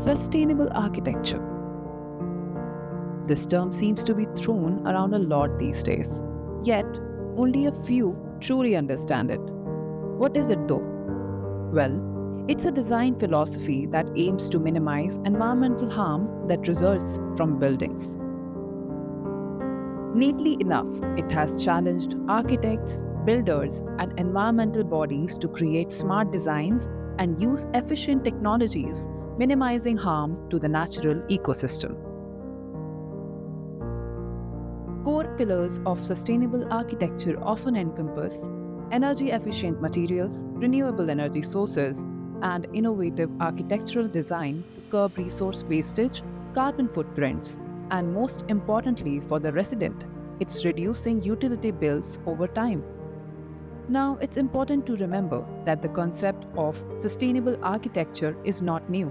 Sustainable architecture. This term seems to be thrown around a lot these days, yet only a few truly understand it. What is it though? Well, it's a design philosophy that aims to minimize environmental harm that results from buildings. Neatly enough, it has challenged architects, builders, and environmental bodies to create smart designs and use efficient technologies, minimizing harm to the natural ecosystem. Core pillars of sustainable architecture often encompass energy efficient materials, renewable energy sources, and innovative architectural design to curb resource wastage, carbon footprints, and most importantly for the resident, it's reducing utility bills over time. Now, it's important to remember that the concept of sustainable architecture is not new.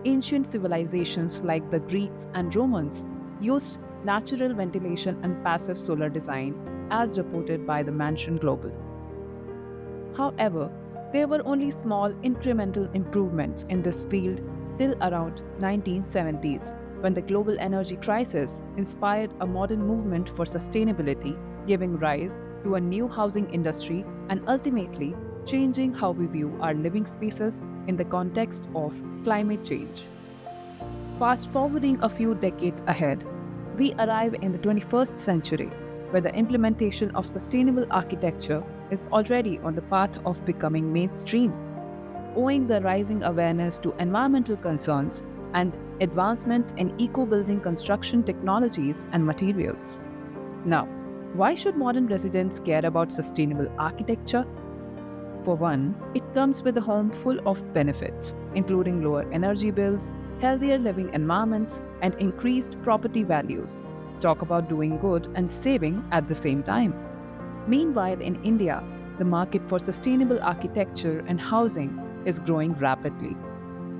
Ancient civilizations like the Greeks and Romans used natural ventilation and passive solar design, as reported by the Mansion Global. However, there were only small incremental improvements in this field till around 1970s, when the global energy crisis inspired a modern movement for sustainability, giving rise to a new housing industry and ultimately changing how we view our living spaces in the context of climate change. Fast forwarding a few decades ahead, we arrive in the 21st century, where the implementation of sustainable architecture is already on the path of becoming mainstream, owing the rising awareness to environmental concerns and advancements in eco-building construction technologies and materials. Now, why should modern residents care about sustainable architecture? For one, it comes with a home full of benefits, including lower energy bills, healthier living environments, and increased property values. Talk about doing good and saving at the same time. Meanwhile, in India, the market for sustainable architecture and housing is growing rapidly.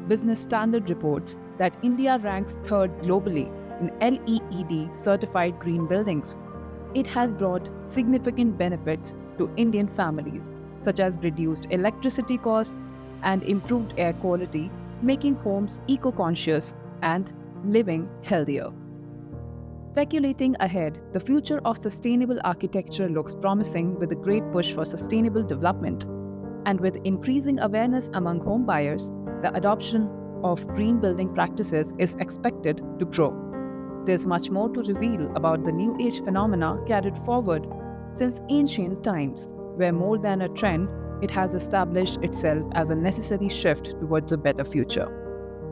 Business Standard reports that India ranks third globally in LEED certified green buildings. It has brought significant benefits to Indian families, such as reduced electricity costs and improved air quality, making homes eco-conscious and living healthier. Speculating ahead, the future of sustainable architecture looks promising with a great push for sustainable development. And with increasing awareness among home buyers, the adoption of green building practices is expected to grow. There's much more to reveal about the New Age phenomena carried forward since ancient times, where more than a trend, it has established itself as a necessary shift towards a better future.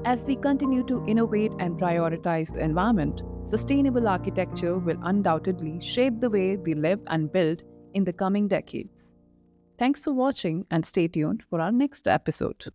As we continue to innovate and prioritize the environment, sustainable architecture will undoubtedly shape the way we live and build in the coming decades. Thanks for watching and stay tuned for our next episode.